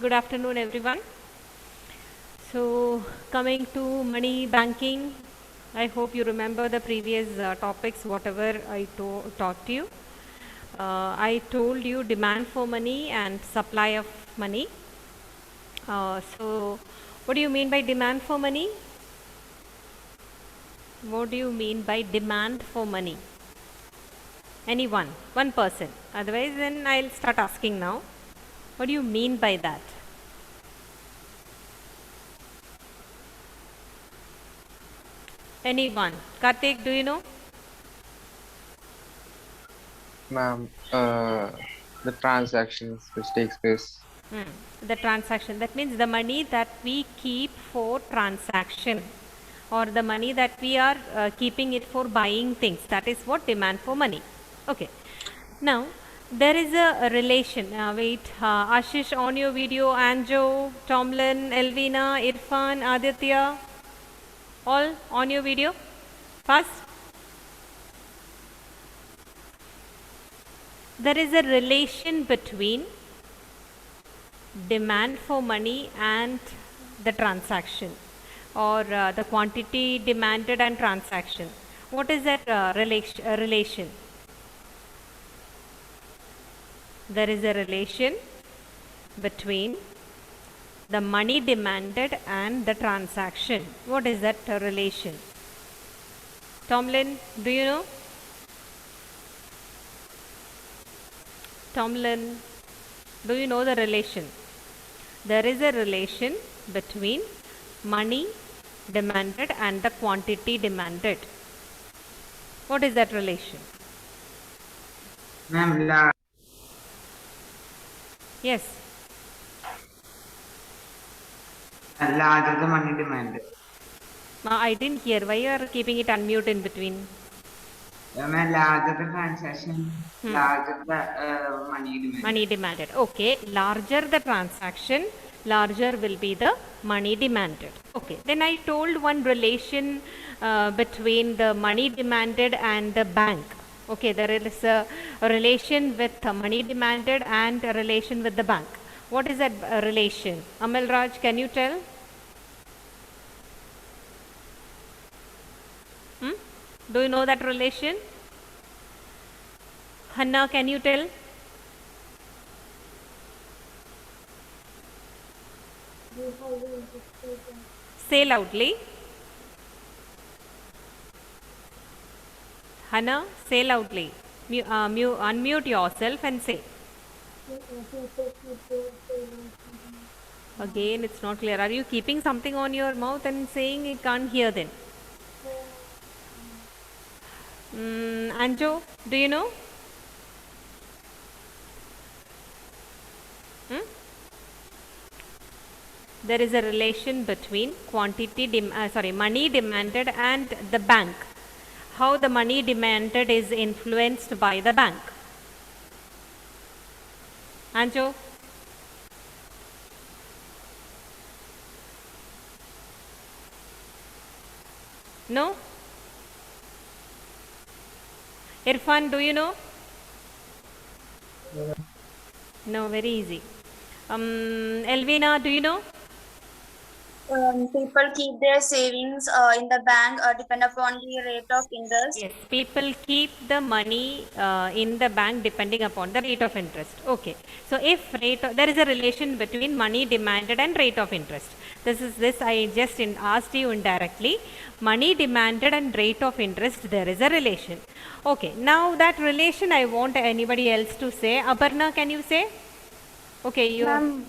Good afternoon, everyone. So, coming to money banking, I hope you remember the previous topics, whatever I taught you. I told you demand for money and supply of money. So, what do you mean by demand for money? What do you mean by demand for money? Anyone, one person. Otherwise, then I'll start asking now. What do you mean by that? Anyone? Karthik, do you know? Ma'am, the transactions which takes place. The transaction. That means the money that we keep for transaction or the money that we are keeping it for buying things. That is what demand for money. Okay. Now, there is a relation. Ashish, on your video, Anjo, Tomlin, Elvina, Irfan, Aditya, all on your video. First, there is a relation between demand for money and the transaction or the quantity demanded and transaction. What is that relation? There is a relation between the money demanded and the transaction. What is that relation? Tomlin, do you know? Tomlin, do you know the relation? There is a relation between money demanded and the quantity demanded. What is that relation? Ma'am, Yes. larger the money demand. I didn't hear. Why you are keeping it unmute in between? Ma'am, larger the transaction, larger the money demand. Money demanded. Okay. Larger the transaction, larger will be the money demanded. Okay. Then I told one relation between the money demanded and the bank. Okay. There is a relation with money demanded and a relation with the bank. What is that relation? Amal Raj, can you tell? Do you know that relation? Hanna, can you tell? Say loudly. Hanna, say loudly. Unmute yourself and say. Again, it's not clear. Are you keeping something on your mouth and saying you can't hear then? Anjo, do you know? There is a relation between money demanded and the bank. How the money demanded is influenced by the bank. Anjo? No? Irfan, do you know? No, very easy. Elvina, do you know? People keep their savings in the bank depend upon the rate of interest. Yes, people keep the money in the bank depending upon the rate of interest. Okay. So if there is a relation between money demanded and rate of interest. This I just asked you indirectly. Money demanded and rate of interest, there is a relation. Okay. Now that relation I want anybody else to say. Aparna, can you say? Okay, you. Ma'am,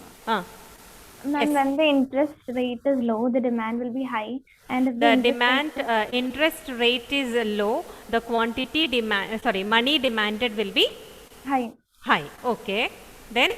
Yes. when the interest rate is low, the demand will be high, and if The demand interest rate is low, the money demanded will be high, high. Okay. Then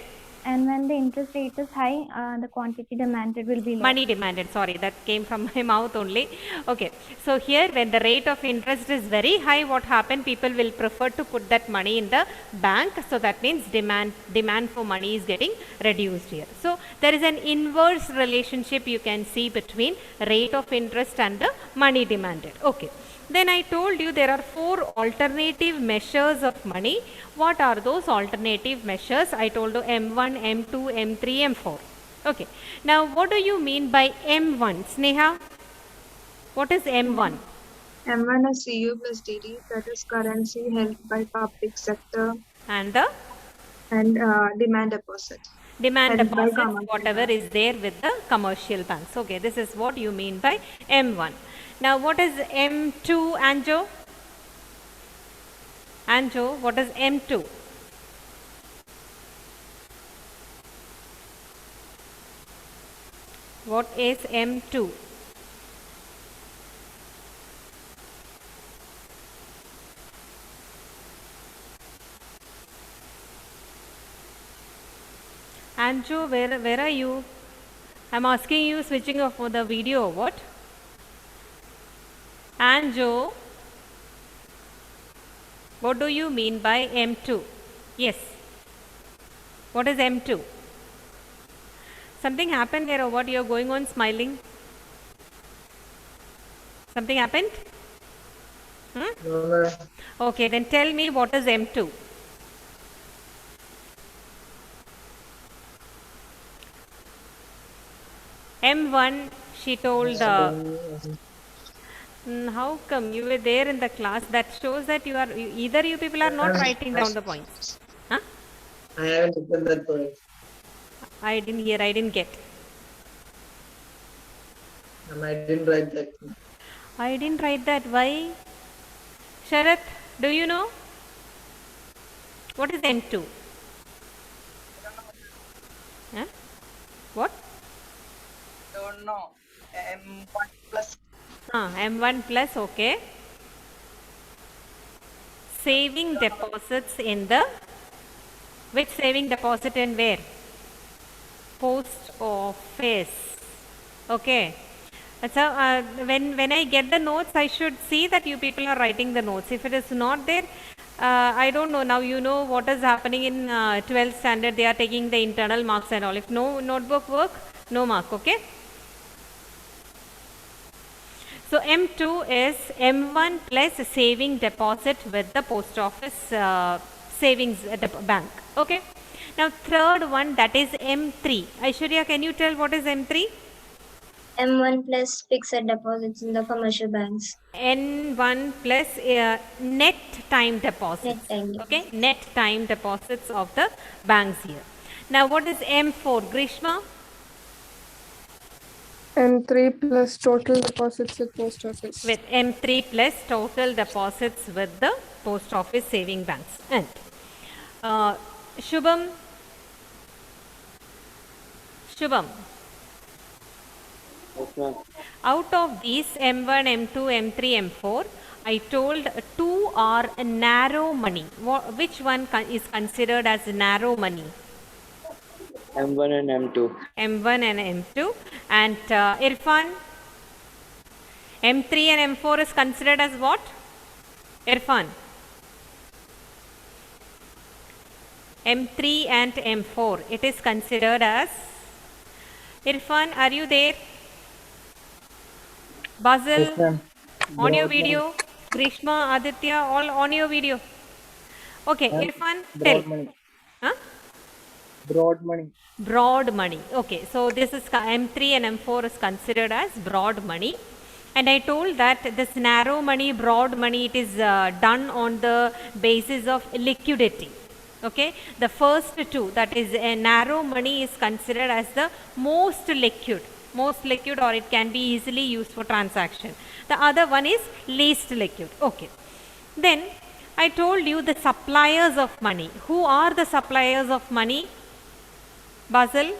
and when the interest rate is high, the quantity demanded will be low. money demanded, sorry, that came from my mouth only. Okay. So here when the rate of interest is very high, what happen? People will prefer to put that money in the bank. So that means demand for money is getting reduced here. So there is an inverse relationship you can see between rate of interest and the money demanded. Okay. Then I told you there are 4 alternative measures of money. What are those alternative measures? I told you M1, M2, M3, M4. Okay. Now, what do you mean by M1? Sneha, what is M1? M1 is CU plus DD, that is currency held by public sector And the and demand deposit demand held by deposits, commercial whatever bank. is there with the commercial banks. Okay, this is what you mean by M1. Now, what is M2, Anjo? Anjo, what is M2? What is M2? Anjo, where are you? I'm asking you switching off for the video. What? Anjo, what do you mean by M2? Yes. What is M2? Something happened here or what? You're going on smiling? Something happened? No, Okay, then tell me what is M2? M1, she told, how come you were there in the class? That shows that you are, either you people are not writing down the points. Huh? I haven't written that point. I didn't hear, I didn't get. I didn't write that. I didn't write that. Why? Sharath, do you know? What is M2? Huh? What? Don't know. M1 plus. M1 plus, okay. Saving deposits in the, which saving deposit and where? Post office. Okay. So when I get the notes, I should see that you people are writing the notes. If it is not there, I don't know. Now you know what is happening in 12th standard. They are taking the internal marks and all. If no notebook work, no mark. Okay. So M2 is M1 plus saving deposit with the post office savings at the bank. Okay. Now third one, that is M3. Aishwarya, can you tell what is M3? M1 plus fixed deposits in the commercial banks. N1 plus net time deposits. Net time Okay, net time deposits of the banks here. Now what is M4? Grishma? M3 plus total deposits at post office. With M3 plus total deposits with the post office saving banks. And Shubham? Shubham? Out of these M1, M2, M3, M4, I told two are narrow money. Which one is considered as narrow money? M1 and M2. M1 and M2. And Irfan? M3 and M4 is considered as what? Irfan? M3 and M4. It is considered as... Irfan, are you there? Basil, on your video. Grishma, Aditya, all on your video. Okay, Irfan, tell. Money. Huh? Broad money. Broad money. Okay, so this is M3 and M4 is considered as broad money. And I told that this narrow money, broad money, it is done on the basis of liquidity. Okay, the first two, that is narrow money, is considered as the most liquid, or it can be easily used for transaction. The other one is least liquid. Okay, then I told you the suppliers of money. Who are the suppliers of money? Basil?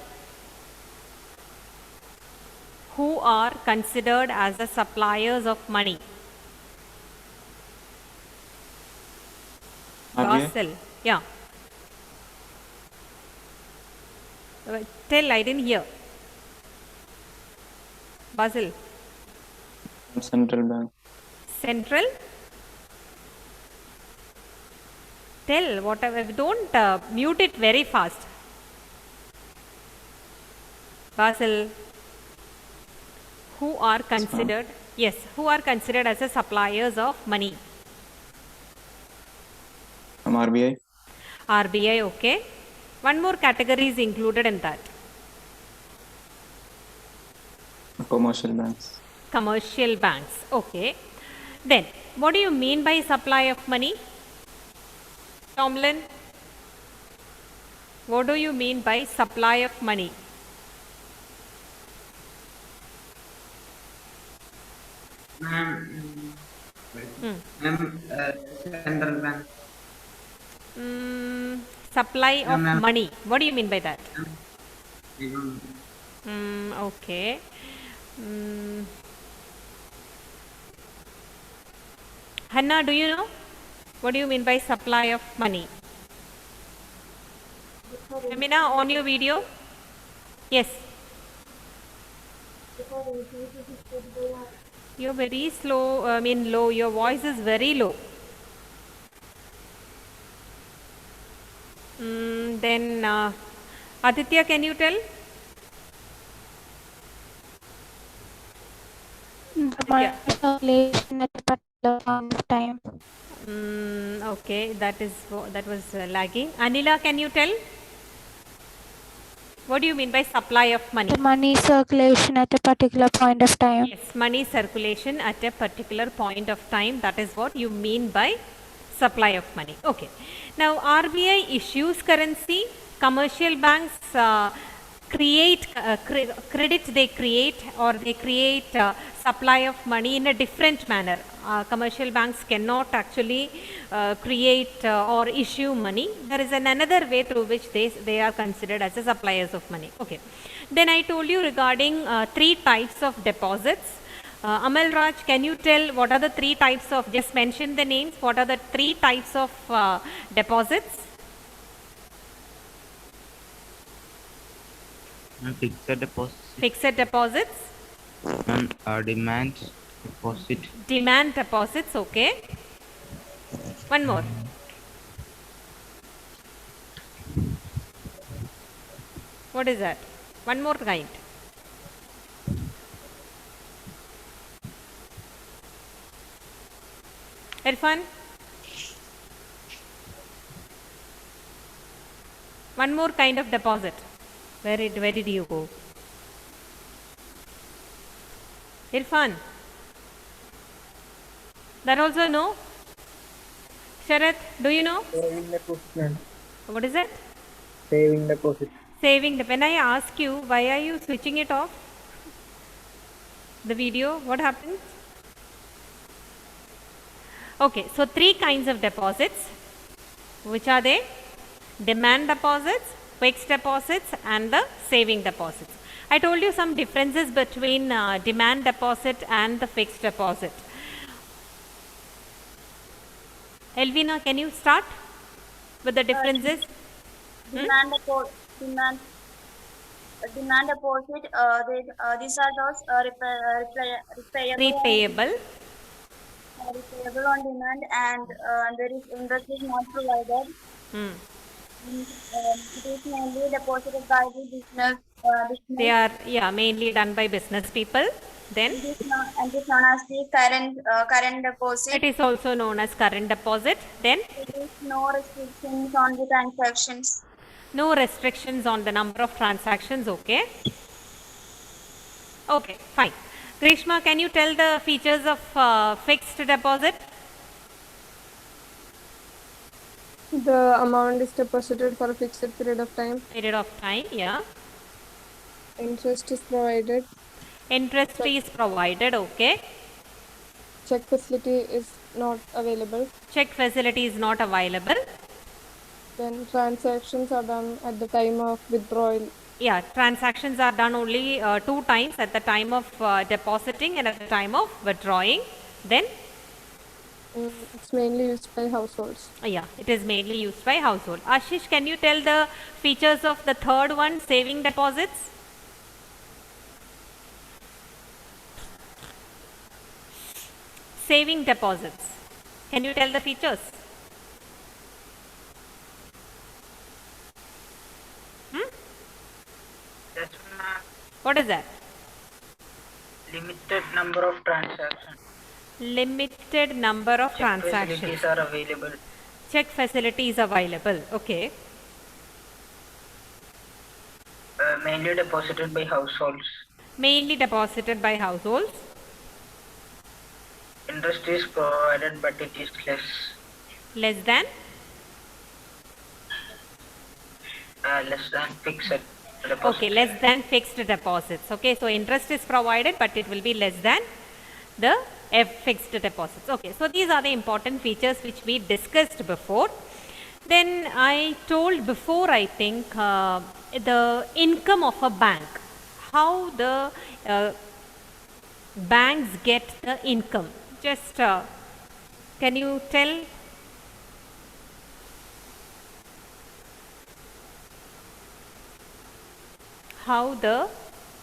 Who are considered as the suppliers of money? Basil, yeah. Tell, I didn't hear. Basil. Central bank. Central? Tell, whatever. Don't mute it very fast. Basil. Who are considered, yes, who are considered as the suppliers of money? RBI. RBI, okay. One more category is included in that. Commercial banks. Commercial banks. Okay. Then, what do you mean by supply of money? Tomlin, what do you mean by supply of money? Ma'am, Hmm. ma'am, central bank. Supply Yeah, of ma'am. money. What do you mean by that? I don't know. Okay. Mm. Hannah, do you know? What do you mean by supply of money? Amina, on your video? Yes. You're very slow, low. Your voice is very low. Then, Aditya, can you tell? The circulation at a particular point of time. Okay, that was lagging. Anila, can you tell? What do you mean by supply of money? The money circulation at a particular point of time. Yes, money circulation at a particular point of time. That is what you mean by supply of money. Okay. Now, RBI issues currency. Commercial banks create credit. They create or they create supply of money in a different manner. Commercial banks cannot actually create or issue money. There is another way through which they are considered as a suppliers of money. Okay. Then I told you regarding 3 types of deposits. Amal Raj, can you tell what are the 3 types of, just mention the names, what are the 3 types of deposits? Fixed deposit Fixed deposits, and demand deposit. demand deposits, okay. One more. What is that? One more kind. Irfan? One more kind of deposit. Where did you go? Irfan? That also no? Sharath, do you know? Saving deposit, ma'am. What is it? Saving deposit. Saving. When I ask you, why are you switching it off? The video, what happens? Okay, so 3 kinds of deposits. Which are they? Demand deposits, fixed deposits, and the saving deposits. I told you some differences between demand deposit and the fixed deposit. Elvina, can you start with the differences? Demand deposit. These are those Repayable. repayable on demand, and there is interest is not provided. It is mainly deposited by the business. They are mainly done by business people. Then It is known as the current deposit. it is also known as current deposit. Then There is no restrictions on the transactions. no restrictions on the number of transactions. Okay. Okay, fine. Grishma, can you tell the features of fixed deposit? The amount is deposited for a fixed period of time. Period of time, yeah. Interest is provided. Interest is provided, okay. Check facility is not available. Check facility is not available. Then transactions are done at the time of withdrawal. Yeah, transactions are done only 2 times, at the time of depositing and at the time of withdrawing. Then, It's mainly used by households. yeah, it is mainly used by household. Ashish, can you tell the features of the third one, saving deposits? Saving deposits. Can you tell the features? Yes, ma'am. What is that? Limited number of transactions. Limited number of transactions. Facilities are available. Check facility is available. Okay. Mainly deposited by households. Mainly deposited by households. Interest is provided, but it is Less than fixed deposit. okay, less than fixed deposits. Okay, so interest is provided, but it will be less than the fixed deposits. Okay, so these are the important features which we discussed before. Then I told before, I think, the income of a bank, how the banks get the income. Just can you tell? How the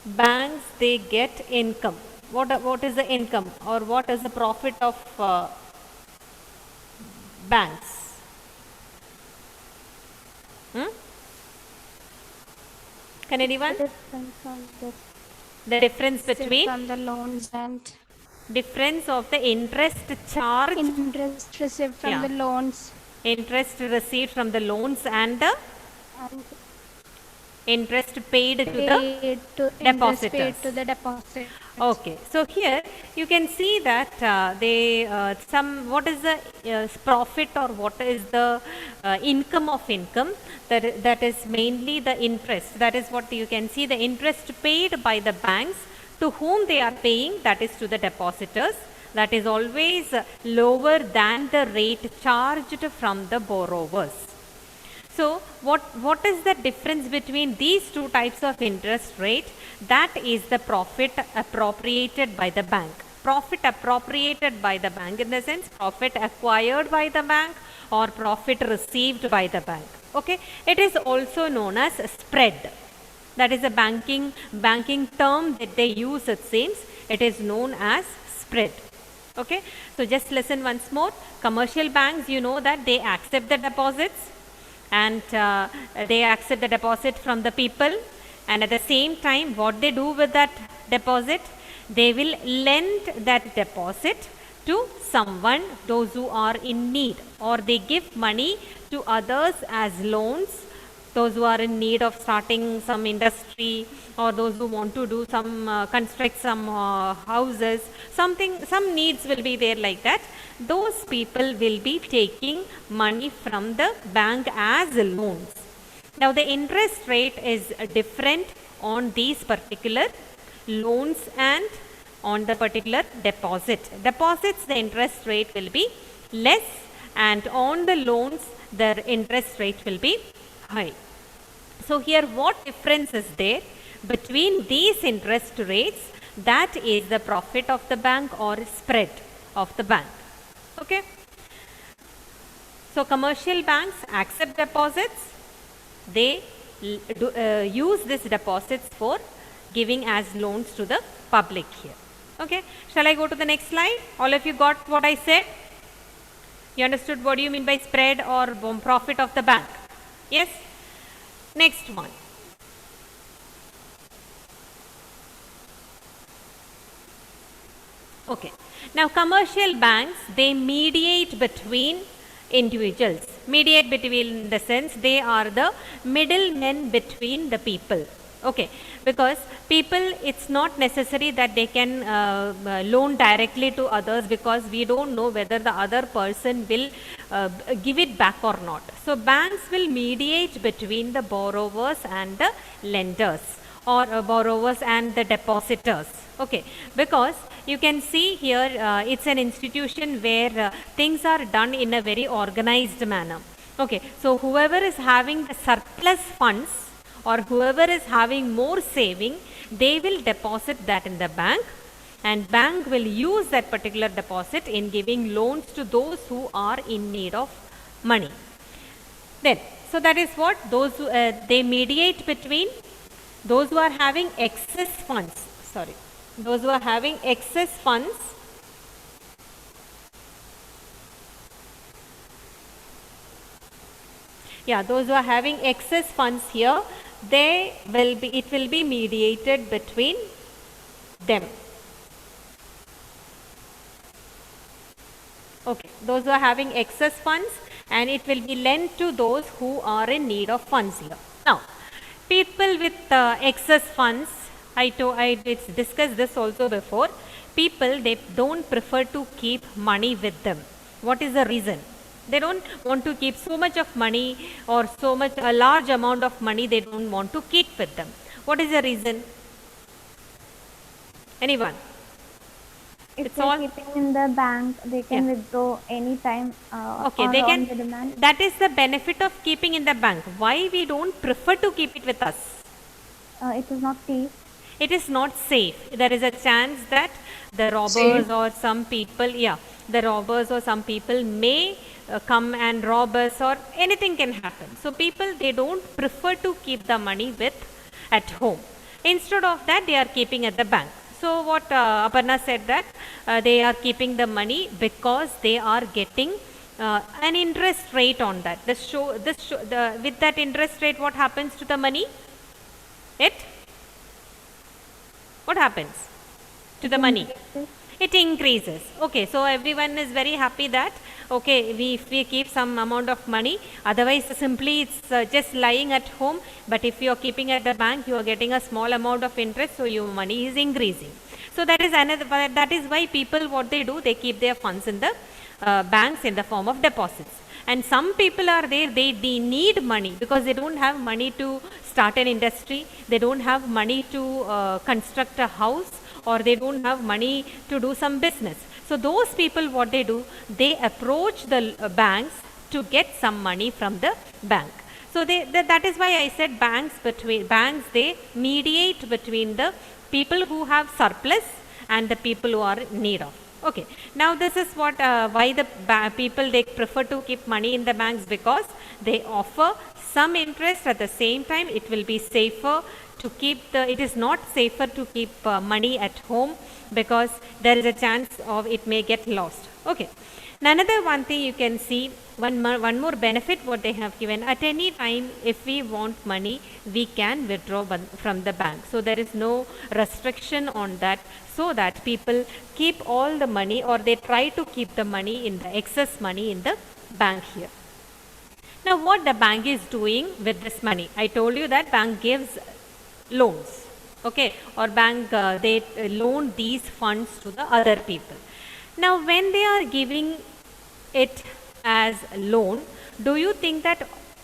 banks they get income? What is the income or what is the profit of banks? Can anyone? The difference between from the loans and difference of the interest charged, interest received from the loans interest received from the loans and the and interest paid to the interest paid depositors. to the deposit. Okay, so here you can see that what is the profit or what is the income of income, that is mainly the interest. That is what you can see, the interest paid by the banks to whom they are paying, that is to the depositors, that is always lower than the rate charged from the borrowers. So what is the difference between these two types of interest rate? That is the profit appropriated by the bank. Profit appropriated by the bank in the sense profit acquired by the bank or profit received by the bank. Okay, it is also known as spread. That is a banking term that they use, it seems. It is known as spread. Okay, so just listen once more. Commercial banks, you know that they accept the deposits and they accept the deposit from the people, and at the same time what they do with that deposit, they will lend that deposit to someone, those who are in need, or they give money to others as loans, those who are in need of starting some industry or those who want to do some construct some houses, some needs will be there like that. Those people will be taking money from the bank as loans. Now the interest rate is different on these particular loans and on the particular deposits, the interest rate will be less, and on the loans the interest rate will be high. So here what difference is there between these interest rates? That is the profit of the bank or spread of the bank. Okay. So commercial banks accept deposits. They use these deposits for giving as loans to the public here. Okay. Shall I go to the next slide? All of you got what I said? You understood what do you mean by spread or profit of the bank? Yes? Next one. Okay. Now commercial banks, they mediate between individuals. Mediate between in the sense they are the middlemen between the people. Okay, because people, it's not necessary that they can loan directly to others, because we don't know whether the other person will give it back or not. So banks will mediate between the borrowers and the lenders, or borrowers and the depositors. Okay, because you can see here it's an institution where things are done in a very organized manner. Okay, so whoever is having the surplus funds or whoever is having more saving, they will deposit that in the bank, and bank will use that particular deposit in giving loans to those who are in need of money. Then, so that is what those who, they mediate between those who are having excess funds. Sorry, those who are having excess funds those who are having excess funds here, it will be mediated between them. Okay, those who are having excess funds, and it will be lent to those who are in need of funds here. Now, people with excess funds, It's discussed this also before. People, they don't prefer to keep money with them. What is the reason? They don't want to keep so much of money, or so much, a large amount of money they don't want to keep with them. What is the reason? Anyone? If It's they're all keeping in the bank, they can Yeah. withdraw anytime okay. or They on can. the demand. That is the benefit of keeping in the bank. Why we don't prefer to keep it with us? It is not safe. It is not safe. There is a chance that the robbers or some people, the robbers or some people may come and rob us, or anything can happen. So people, they don't prefer to keep the money with at home. Instead of that, they are keeping at the bank. So what Aparna said, that they are keeping the money because they are getting an interest rate on that. With that interest rate, what happens to the money? What happens to the money? It increases. Okay, so everyone is very happy that, okay, if we keep some amount of money, otherwise simply it's just lying at home, but if you are keeping at the bank, you are getting a small amount of interest, so your money is increasing. So that is another, that is why people, what they do, they keep their funds in the banks in the form of deposits. And some people are there, they need money because they don't have money to start an industry, they don't have money to construct a house, or they don't have money to do some business. So those people, what they do, they approach the banks to get some money from the bank. So that is why I said banks, they mediate between the people who have surplus and the people who are in need of. Okay, now this is what why the people, they prefer to keep money in the banks, because they offer some interest. At the same time, it will be safer to keep it is not safer to keep money at home, because there is a chance of it may get lost. Okay, now another one thing you can see, one more benefit what they have given: at any time, if we want money, we can withdraw from the bank. So there is no restriction on that, so that people keep all the money, or they try to keep the money in the excess money in the bank here. Now what the bank is doing with this money? I told you that bank gives loans, okay, or bank they loan these funds to the other people. Now when they are giving it as loan, do you think that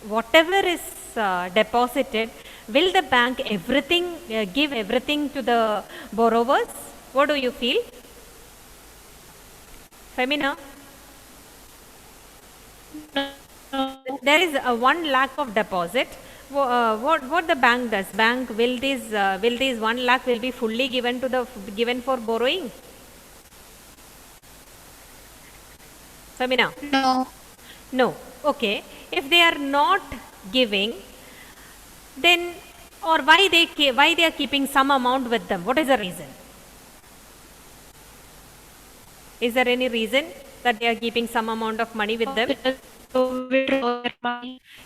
whatever is deposited, will the bank give everything to the borrowers? What do you feel, Femina? There is a 1 lakh of deposit. What the bank does? Bank, will this 1 lakh will be fully given for borrowing? Femina? No. Okay. If they are not giving, then, or why they are keeping some amount with them? What is the reason? Is there any reason that they are keeping some amount of money with them?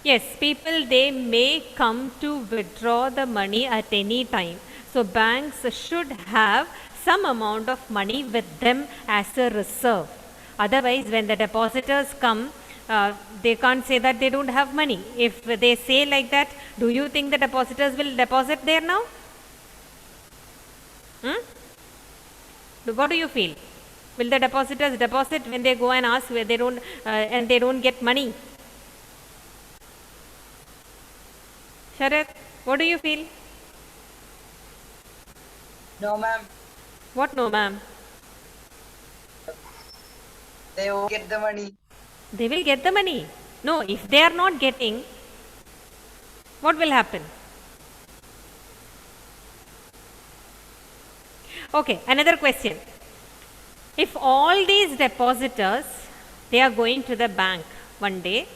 Yes, people, they may come to withdraw the money at any time. So banks should have some amount of money with them as a reserve. Otherwise, when the depositors come, they can't say that they don't have money. If they say like that, do you think the depositors will deposit there now? What do you feel? Will the depositors deposit when they go and ask where they don't and they don't get money? Sharad, what do you feel? No, ma'am. What no, ma'am? They won't get the money. They will get the money. No, if they are not getting, what will happen? Okay, another question. If all these depositors, they are going to the bank one day,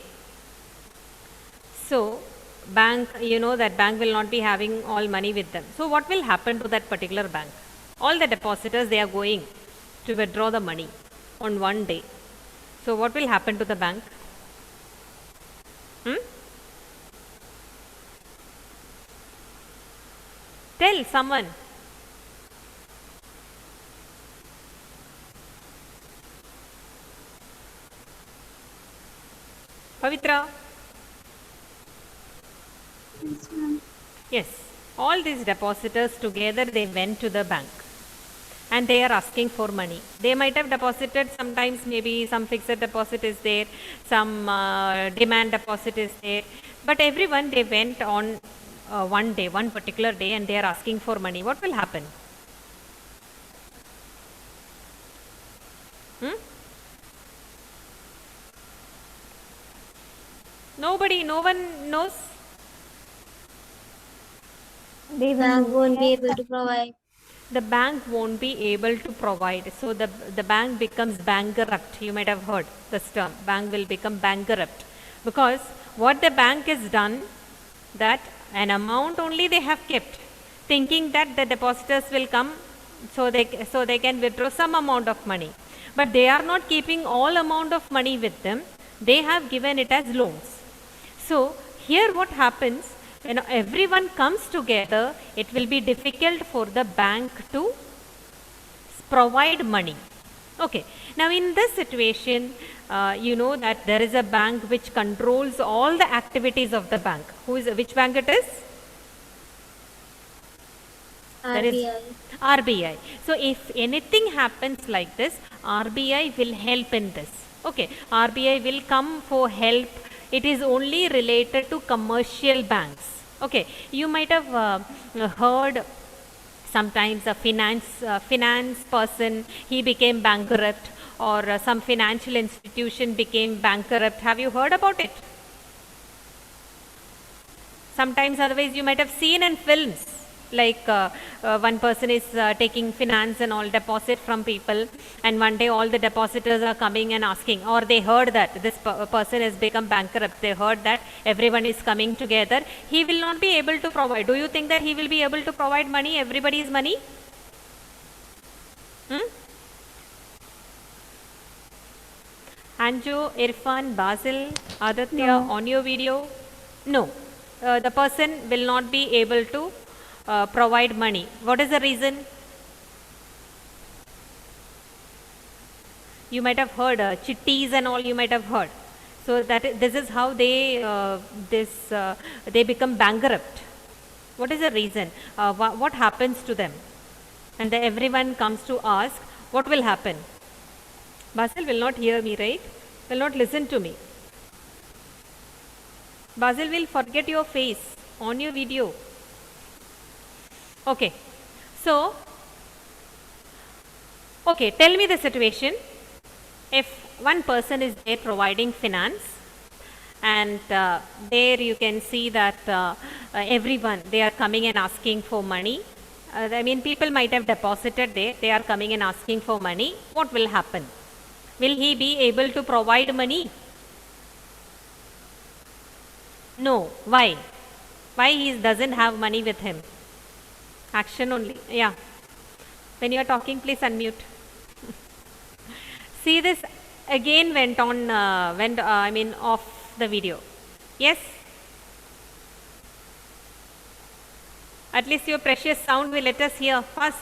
so bank, you know that bank will not be having all money with them. So what will happen to that particular bank? All the depositors, they are going to withdraw the money on one day. So what will happen to the bank? Tell someone. Pavitra? Yes, ma'am. Yes. All these depositors together, they went to the bank and they are asking for money. They might have deposited, sometimes maybe some fixed deposit is there, some demand deposit is there, but everyone, they went on one day, one particular day, and they are asking for money. What will happen? Nobody, no one knows. They won't be able to provide. The bank won't be able to provide. So the bank becomes bankrupt. You might have heard this term. Bank will become bankrupt. Because what the bank has done, that an amount only they have kept, thinking that the depositors will come so they can withdraw some amount of money. But they are not keeping all amount of money with them. They have given it as loans. So here what happens, when everyone comes together, it will be difficult for the bank to provide money. Okay. Now in this situation, you know that there is a bank which controls all the activities of the bank. Which bank it is? RBI. RBI. So if anything happens like this, RBI will help in this. Okay. RBI will come for help. It is only related to commercial banks. Okay. You might have heard sometimes a finance person, he became bankrupt, or some financial institution became bankrupt. Have you heard about it? Sometimes otherwise you might have seen in films, like one person is taking finance and all deposit from people, and one day all the depositors are coming and asking, or they heard that this person has become bankrupt. They heard that everyone is coming together. He will not be able to provide. Do you think that he will be able to provide money, everybody's money? Anju, Irfan, Basil, Aditya, on your video? No. The person will not be able to provide money. What is the reason? You might have heard chittis and all, you might have heard. So this is how they become bankrupt. What is the reason? What happens to them? And everyone comes to ask, what will happen? Basil will not hear me, right? Will not listen to me. Basil will forget your face on your video. Okay. So, okay, tell me the situation. If one person is there providing finance, and there you can see that everyone, they are coming and asking for money. I mean, people might have deposited there. They are coming and asking for money. What will happen? Will he be able to provide money? No. Why? Why he doesn't have money with him? Action only. Yeah. When you are talking, please unmute. See, this again went on, off the video. Yes? At least your precious sound will let us hear first.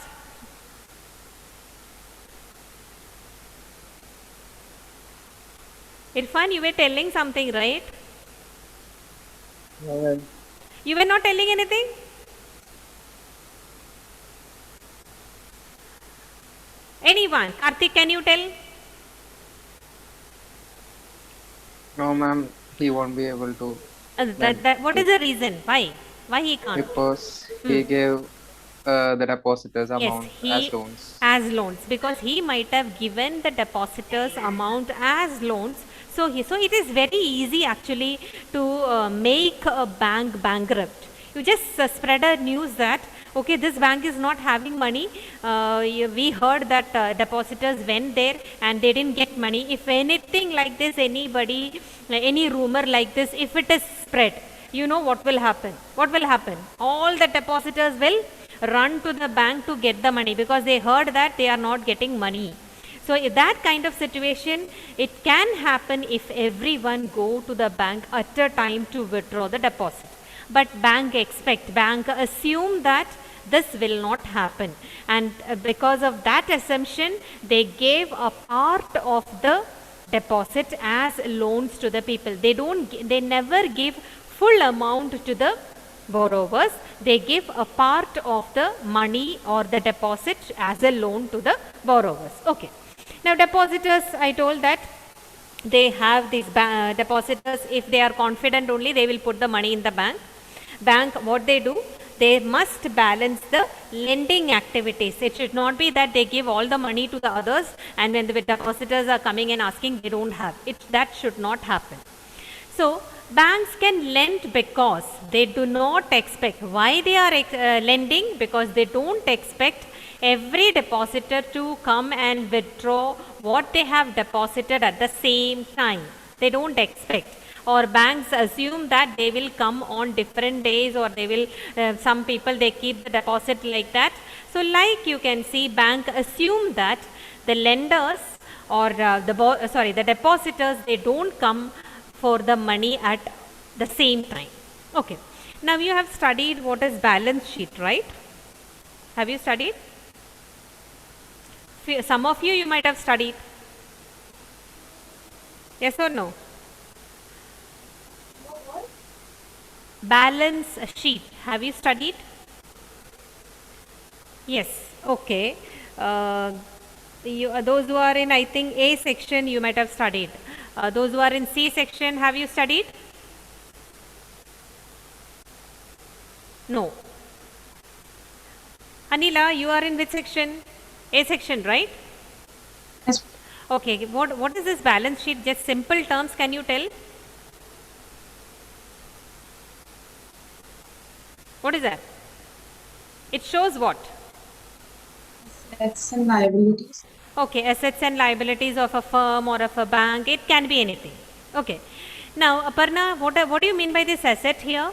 Irfan, you were telling something, right? No, You were not telling anything? Anyone? Karthik, can you tell? No, ma'am, he won't be able to. What is the reason? Why? Why he can't? Because he gave the depositors amount Yes, as loans. as loans, because he might have given the depositors amount as loans. So it is very easy actually to make a bank bankrupt. You just spread a news that, okay, this bank is not having money. We heard that depositors went there and they didn't get money. If anything like this, any rumor like this, if it is spread, you know what will happen? What will happen? All the depositors will run to the bank to get the money, because they heard that they are not getting money. So if that kind of situation, it can happen if everyone go to the bank at a time to withdraw the deposit. But bank assume that this will not happen, and because of that assumption, they gave a part of the deposit as loans to the people. They never give full amount to the borrowers, they give a part of the money or the deposit as a loan to the borrowers. Okay. Now depositors, I told that they have these depositors, if they are confident only, they will put the money in the bank. Bank, what they do, they must balance the lending activities. It should not be that they give all the money to the others and when the depositors are coming and asking, they don't have it. That should not happen. So banks can lend because they do not expect. Why they are lending? Because they don't expect every depositor to come and withdraw what they have deposited at the same time. They don't expect. Or banks assume that they will come on different days, or they will, some people they keep the deposit like that. So like you can see, bank assume that the lenders or the depositors, they don't come for the money at the same time. Okay. Now you have studied what is balance sheet, right? Have you studied? Some of you might have studied. Yes or no? Balance sheet. Have you studied? Yes. Okay. Those who are in, I think, A section, you might have studied. Those who are in C section, have you studied? No. Anila, you are in which section? A section, right? Yes. Okay. What is this balance sheet? Just simple terms, can you tell? What is that? It shows what? Assets and liabilities. Okay, assets and liabilities of a firm or of a bank. It can be anything. Okay. Now, Aparna, what do you mean by this asset here?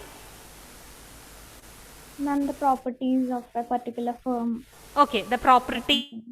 Ma'am, the properties of a particular firm. Okay, the property